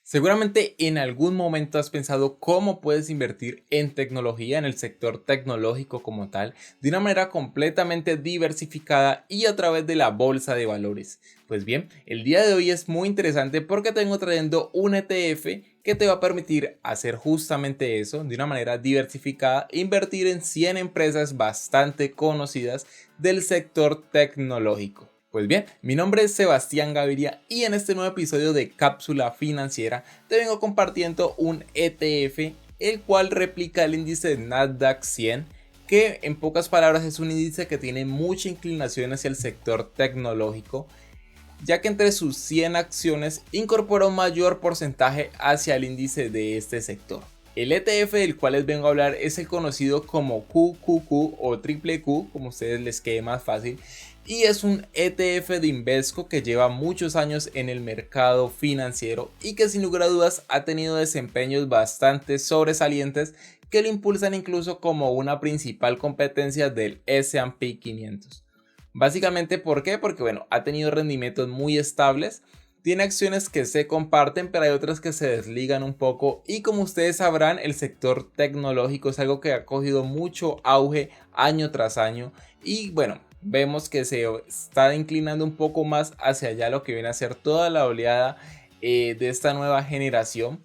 Seguramente en algún momento has pensado cómo puedes invertir en tecnología, en el sector tecnológico como tal, de una manera completamente diversificada y a través de la bolsa de valores. Pues bien, el día de hoy es muy interesante porque tengo trayendo un ETF que te va a permitir hacer justamente eso, de una manera diversificada, invertir en 100 empresas bastante conocidas del sector tecnológico. Pues bien, mi nombre es Sebastián Gaviria y en este nuevo episodio de Cápsula Financiera te vengo compartiendo un ETF el cual replica el índice Nasdaq 100, que en pocas palabras es un índice que tiene mucha inclinación hacia el sector tecnológico, ya que entre sus 100 acciones incorpora un mayor porcentaje hacia el índice de este sector. El ETF del cual les vengo a hablar es el conocido como QQQ o triple Q, como a ustedes les quede más fácil, y es un ETF de Invesco que lleva muchos años en el mercado financiero y que sin lugar a dudas ha tenido desempeños bastante sobresalientes que lo impulsan incluso como una principal competencia del S&P 500. Básicamente, ¿por qué? Porque bueno, ha tenido rendimientos muy estables, tiene acciones que se comparten, pero hay otras que se desligan un poco y como ustedes sabrán, el sector tecnológico es algo que ha cogido mucho auge año tras año y bueno, vemos que se está inclinando un poco más hacia allá lo que viene a ser toda la oleada de esta nueva generación.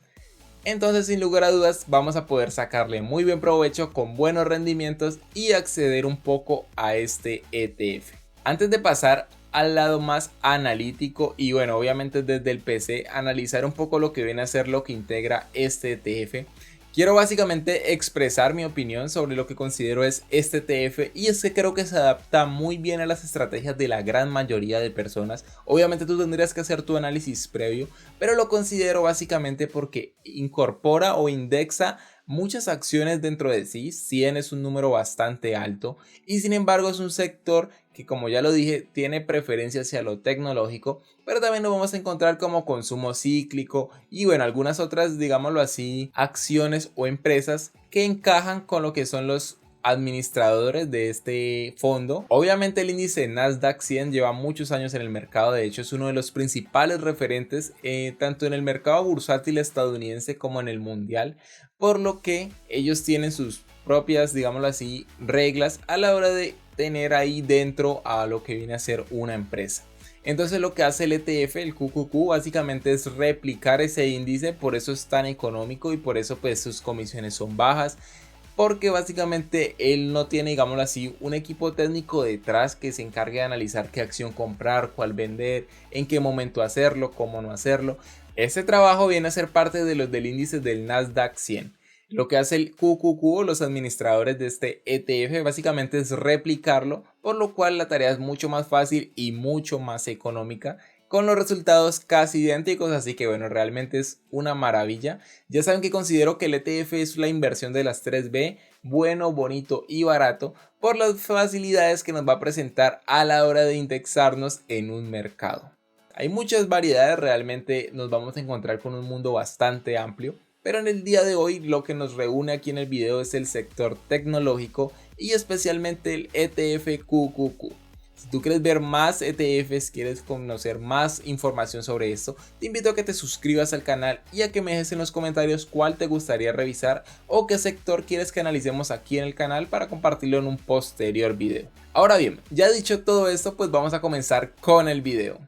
Entonces, sin lugar a dudas, vamos a poder sacarle muy buen provecho con buenos rendimientos y acceder un poco a este ETF. Antes de pasar al lado más analítico y bueno, obviamente desde el PC analizar un poco lo que viene a ser lo que integra este ETF, quiero básicamente expresar mi opinión sobre lo que considero es este ETF, y es que creo que se adapta muy bien a las estrategias de la gran mayoría de personas. Obviamente tú tendrías que hacer tu análisis previo, pero lo considero básicamente porque incorpora o indexa muchas acciones dentro de sí. 100 es un número bastante alto y sin embargo es un sector que, como ya lo dije, tiene preferencia hacia lo tecnológico, pero también lo vamos a encontrar como consumo cíclico y bueno, algunas otras, digámoslo así, acciones o empresas que encajan con lo que son los administradores de este fondo. Obviamente el índice Nasdaq 100 lleva muchos años en el mercado, de hecho es uno de los principales referentes tanto en el mercado bursátil estadounidense como en el mundial, por lo que ellos tienen sus propias, digámoslo así, reglas a la hora de tener ahí dentro a lo que viene a ser una empresa. Entonces lo que hace el ETF, el QQQ, básicamente es replicar ese índice, por eso es tan económico y por eso pues sus comisiones son bajas, porque básicamente él no tiene, digámoslo así, un equipo técnico detrás que se encargue de analizar qué acción comprar, cuál vender, en qué momento hacerlo, cómo no hacerlo. Este trabajo viene a ser parte de los del índice del Nasdaq 100. Lo que hace el QQQ o los administradores de este ETF básicamente es replicarlo, por lo cual la tarea es mucho más fácil y mucho más económica, con los resultados casi idénticos, así que bueno, realmente es una maravilla. Ya saben que considero que el ETF es la inversión de las 3B, bueno, bonito y barato, por las facilidades que nos va a presentar a la hora de indexarnos en un mercado. Hay muchas variedades, realmente nos vamos a encontrar con un mundo bastante amplio, pero en el día de hoy lo que nos reúne aquí en el video es el sector tecnológico y especialmente el ETF QQQ. Si tú quieres ver más ETFs, quieres conocer más información sobre esto, te invito a que te suscribas al canal y a que me dejes en los comentarios cuál te gustaría revisar o qué sector quieres que analicemos aquí en el canal para compartirlo en un posterior video. Ahora bien, ya dicho todo esto, pues vamos a comenzar con el video.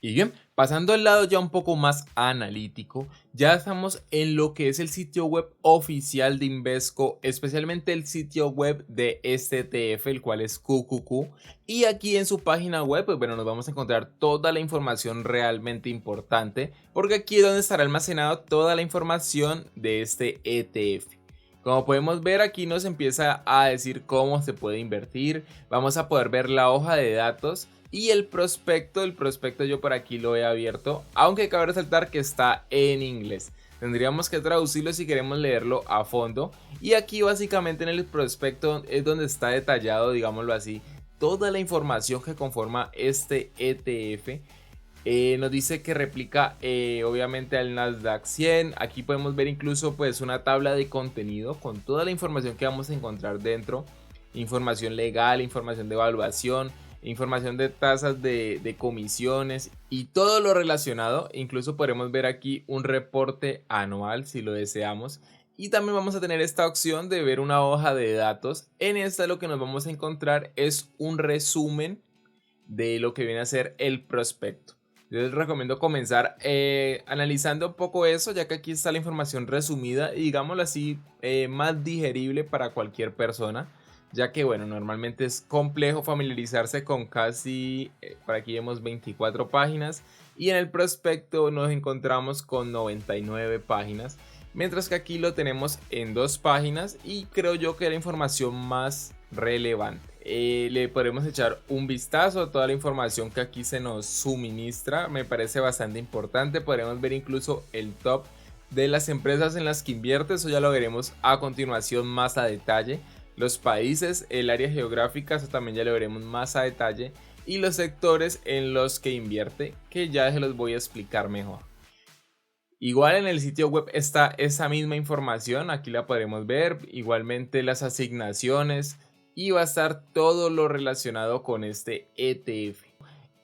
Y bien, pasando al lado ya un poco más analítico, ya estamos en lo que es el sitio web oficial de Invesco, especialmente el sitio web de este ETF, el cual es QQQ. Y aquí en su página web, pues bueno, nos vamos a encontrar toda la información realmente importante, porque aquí es donde estará almacenado toda la información de este ETF. Como podemos ver, aquí nos empieza a decir cómo se puede invertir. Vamos a poder ver la hoja de datos y el prospecto yo por aquí lo he abierto, aunque cabe resaltar que está en inglés. Tendríamos que traducirlo si queremos leerlo a fondo. Y aquí básicamente en el prospecto es donde está detallado, digámoslo así, toda la información que conforma este ETF. Nos dice que replica obviamente al Nasdaq 100. Aquí podemos ver incluso pues una tabla de contenido con toda la información que vamos a encontrar dentro. información legal, información de evaluación, información de tasas de comisiones y todo lo relacionado. Incluso podremos ver aquí un reporte anual si lo deseamos. Y también vamos a tener esta opción de ver una hoja de datos. En esta lo que nos vamos a encontrar es un resumen de lo que viene a ser el prospecto. Yo les recomiendo comenzar analizando un poco eso, ya que aquí está la información resumida y digámoslo así, más digerible para cualquier persona, ya que bueno, normalmente es complejo familiarizarse con casi, por aquí vemos 24 páginas y en el prospecto nos encontramos con 99 páginas, mientras que aquí lo tenemos en 2 páginas y creo yo que es la información más relevante. Le podemos echar un vistazo a toda la información que aquí se nos suministra, me parece bastante importante. Podremos ver incluso el top de las empresas en las que invierte, eso ya lo veremos a continuación más a detalle. Los países, el área geográfica, eso también ya lo veremos más a detalle, y los sectores en los que invierte, que ya se los voy a explicar mejor. Igual en el sitio web está esa misma información, aquí la podremos ver, igualmente las asignaciones y va a estar todo lo relacionado con este ETF.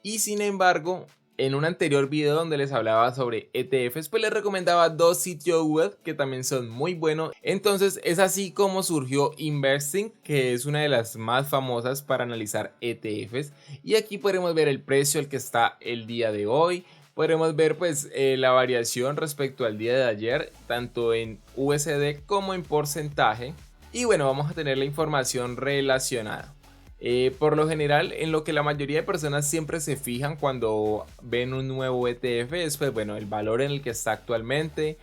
Y sin embargo, en un anterior video donde les hablaba sobre ETFs, pues les recomendaba 2 sitios web que también son muy buenos. Entonces es así como surgió Investing, que es una de las más famosas para analizar ETFs. Y aquí podremos ver el precio al que está el día de hoy. Podremos ver pues la variación respecto al día de ayer, tanto en USD como en porcentaje. Y bueno, vamos a tener la información relacionada. Por lo general, en lo que la mayoría de personas siempre se fijan cuando ven un nuevo ETF es pues, bueno, el valor en el que está actualmente,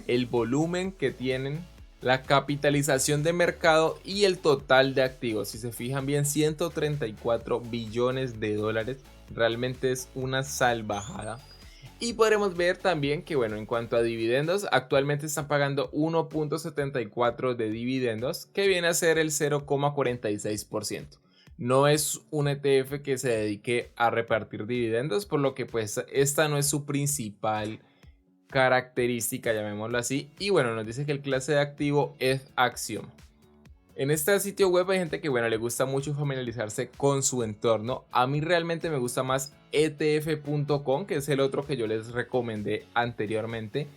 el volumen que tienen, la capitalización de mercado y el total de activos. Si se fijan bien, 134 billones de dólares, realmente es una salvajada. Y podremos ver también que bueno, en cuanto a dividendos, actualmente están pagando 1.74 de dividendos, que viene a ser el 0,46%. No es un ETF que se dedique a repartir dividendos, por lo que pues esta no es su principal característica, llamémoslo así. Y bueno, nos dice que el clase de activo es acción. En este sitio web hay gente que bueno, le gusta mucho familiarizarse con su entorno. A mí realmente me gusta más etf.com, que es el otro que yo les recomendé anteriormente.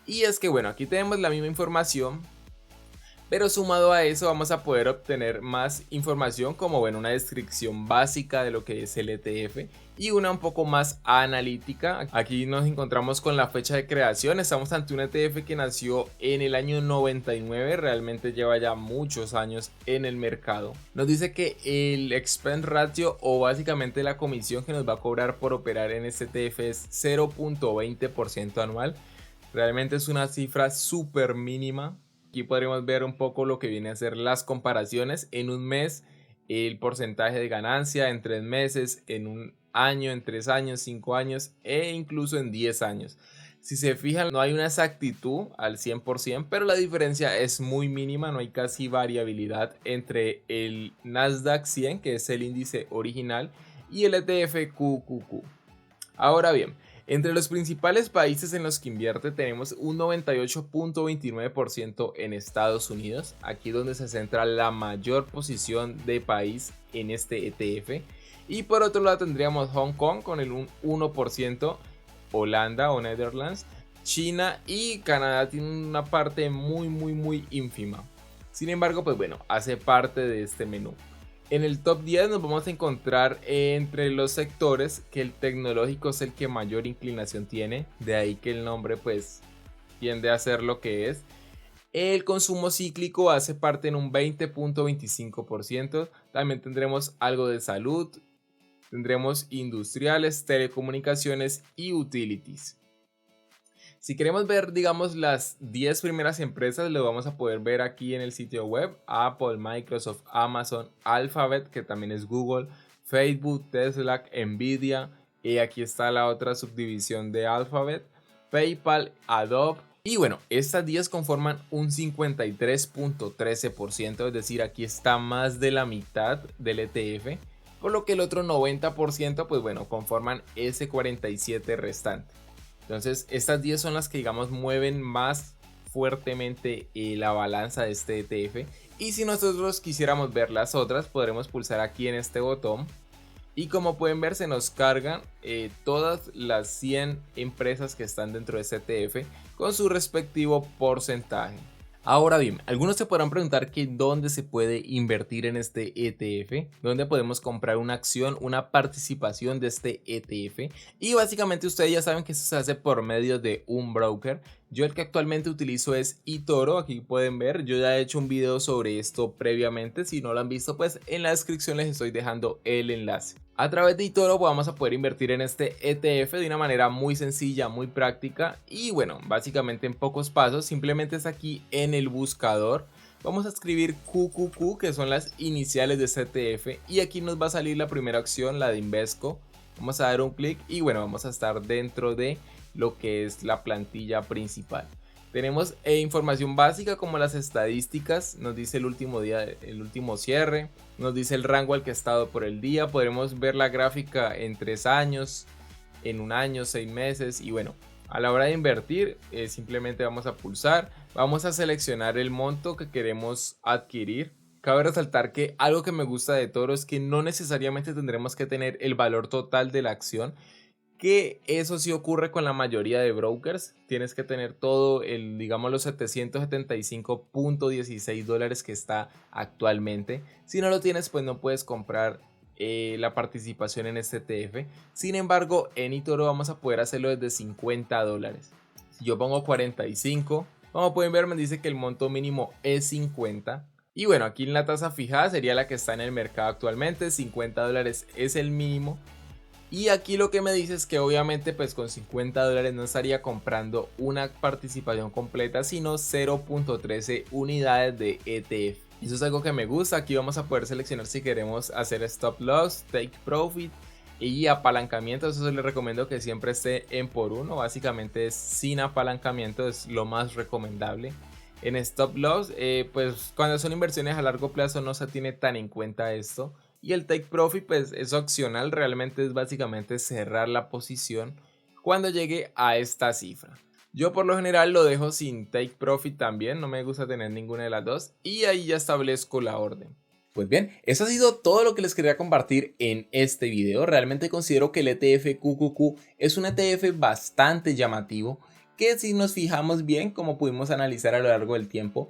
Y es que bueno, aquí tenemos la misma información, pero sumado a eso vamos a poder obtener más información, como bueno, una descripción básica de lo que es el ETF y una un poco más analítica. Aquí nos encontramos con la fecha de creación. Estamos ante un ETF que nació en el año 99, realmente lleva ya muchos años en el mercado. Nos dice que el expense ratio, o básicamente la comisión que nos va a cobrar por operar en este ETF, es 0.20% anual. Realmente es una cifra súper mínima. Aquí podremos ver un poco lo que viene a ser las comparaciones en un mes, el porcentaje de ganancia en 3 meses, en un año, en 3 años, 5 años e incluso en 10 años. Si se fijan, no hay una exactitud al 100%, pero la diferencia es muy mínima, no hay casi variabilidad entre el Nasdaq 100, que es el índice original, y el ETF QQQ. Ahora bien, entre los principales países en los que invierte tenemos un 98.29% en Estados Unidos, aquí donde se centra la mayor posición de país en este ETF. Y por otro lado tendríamos Hong Kong con el 1%, Holanda o Netherlands, China y Canadá tiene una parte muy ínfima. Sin embargo, pues bueno, hace parte de este menú. En el top 10 nos vamos a encontrar entre los sectores que el tecnológico es el que mayor inclinación tiene, de ahí que el nombre pues tiende a ser lo que es. El consumo cíclico hace parte en un 20.25%, también tendremos algo de salud, tendremos industriales, telecomunicaciones y utilities. Si queremos ver, digamos, las 10 primeras empresas, lo vamos a poder ver aquí en el sitio web. Apple, Microsoft, Amazon, Alphabet, que también es Google, Facebook, Tesla, Nvidia. Y aquí está la otra subdivisión de Alphabet, PayPal, Adobe. Y bueno, estas 10 conforman un 53.13%, es decir, aquí está más de la mitad del ETF. Por lo que el otro 90%, pues bueno, conforman ese 47% restante. Entonces estas 10 son las que digamos mueven más fuertemente la balanza de este ETF. Y si nosotros quisiéramos ver las otras, podremos pulsar aquí en este botón. Y como pueden ver, se nos cargan todas las 100 empresas que están dentro de este ETF con su respectivo porcentaje. Ahora bien, algunos se podrán preguntar que dónde se puede invertir en este ETF, dónde podemos comprar una acción, una participación de este ETF. Y básicamente ustedes ya saben que eso se hace por medio de un broker. Yo el que actualmente utilizo es eToro, aquí pueden ver, yo ya he hecho un video sobre esto previamente, si no lo han visto pues en la descripción les estoy dejando el enlace. A través de eToro vamos a poder invertir en este ETF de una manera muy sencilla, muy práctica y bueno, básicamente en pocos pasos. Simplemente es aquí en el buscador. Vamos a escribir QQQ, que son las iniciales de este ETF, y aquí nos va a salir la primera opción, la de Invesco. Vamos a dar un clic y bueno, vamos a estar dentro de lo que es la plantilla principal. Tenemos información básica como las estadísticas, nos dice el último día, el último cierre, nos dice el rango al que ha estado por el día, podremos ver la gráfica en 3 años, en un año, 6 meses y bueno, a la hora de invertir simplemente vamos a pulsar, vamos a seleccionar el monto que queremos adquirir. Cabe resaltar que algo que me gusta de Toro es que no necesariamente tendremos que tener el valor total de la acción, que eso sí ocurre con la mayoría de brokers. Tienes que tener todo el, digamos, los 775.16 dólares que está actualmente. Si no lo tienes, pues no puedes comprar la participación en este ETF. Sin embargo, en eToro vamos a poder hacerlo desde 50 dólares. Si yo pongo 45, como pueden ver, me dice que el monto mínimo es 50. Y bueno, aquí en la tasa fijada sería la que está en el mercado actualmente. 50 dólares es el mínimo. Y aquí lo que me dice es que obviamente pues con 50 dólares no estaría comprando una participación completa, sino 0.13 unidades de ETF. Eso es algo que me gusta. Aquí vamos a poder seleccionar si queremos hacer stop loss, take profit y apalancamiento. Eso les recomiendo que siempre esté en por uno. Básicamente es sin apalancamiento, es lo más recomendable. En stop loss, pues cuando son inversiones a largo plazo no se tiene tan en cuenta esto. Y el take profit pues es opcional, realmente es básicamente cerrar la posición cuando llegue a esta cifra. Yo por lo general lo dejo sin take profit también, no me gusta tener ninguna de las dos y ahí ya establezco la orden. Pues bien, eso ha sido todo lo que les quería compartir en este video. Realmente considero que el ETF QQQ es un ETF bastante llamativo, que si nos fijamos bien, como pudimos analizar a lo largo del tiempo,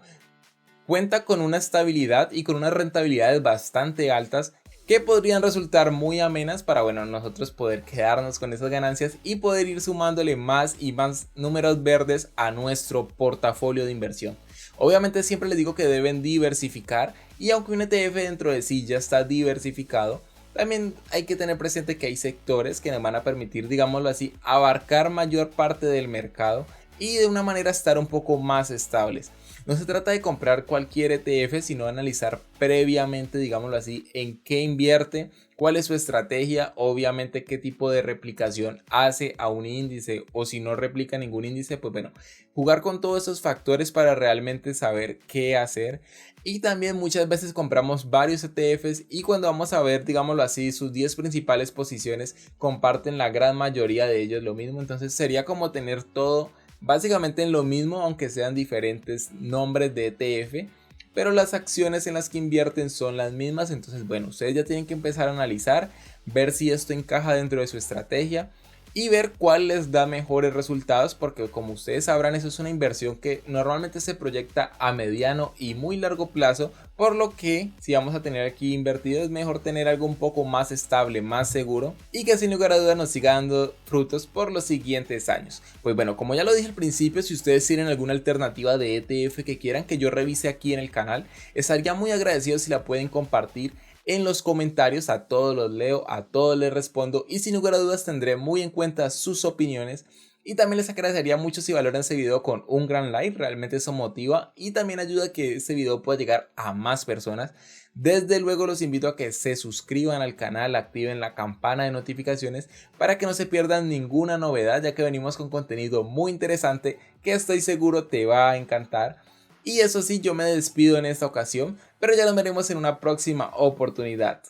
cuenta con una estabilidad y con unas rentabilidades bastante altas que podrían resultar muy amenas para nosotros poder quedarnos con esas ganancias y poder ir sumándole más y más números verdes a nuestro portafolio de inversión. Obviamente siempre les digo que deben diversificar y aunque un ETF dentro de sí ya está diversificado, también hay que tener presente que hay sectores que nos van a permitir, digámoslo así, abarcar mayor parte del mercado y de una manera estar un poco más estables. No se trata de comprar cualquier ETF, sino de analizar previamente, digámoslo así, en qué invierte, cuál es su estrategia, obviamente qué tipo de replicación hace a un índice o si no replica ningún índice, pues bueno, jugar con todos esos factores para realmente saber qué hacer. Y también muchas veces compramos varios ETFs y cuando vamos a ver, digámoslo así, sus 10 principales posiciones comparten la gran mayoría de ellos lo mismo, entonces sería como tener todo básicamente en lo mismo, aunque sean diferentes nombres de ETF, pero las acciones en las que invierten son las mismas. Entonces bueno, ustedes ya tienen que empezar a analizar, ver si esto encaja dentro de su estrategia y ver cuál les da mejores resultados, porque como ustedes sabrán, eso es una inversión que normalmente se proyecta a mediano y muy largo plazo, por lo que si vamos a tener aquí invertido es mejor tener algo un poco más estable, más seguro y que sin lugar a dudas nos siga dando frutos por los siguientes años. Pues bueno, como ya lo dije al principio, si ustedes tienen alguna alternativa de ETF que quieran que yo revise aquí en el canal, estaría muy agradecido si la pueden compartir en los comentarios. A todos los leo, a todos les respondo y sin lugar a dudas tendré muy en cuenta sus opiniones. Y también les agradecería mucho si valoran este video con un gran like, realmente eso motiva y también ayuda a que este video pueda llegar a más personas. Desde luego los invito a que se suscriban al canal, activen la campana de notificaciones para que no se pierdan ninguna novedad, ya que venimos con contenido muy interesante que estoy seguro te va a encantar. Y eso sí, yo me despido en esta ocasión, pero ya nos veremos en una próxima oportunidad.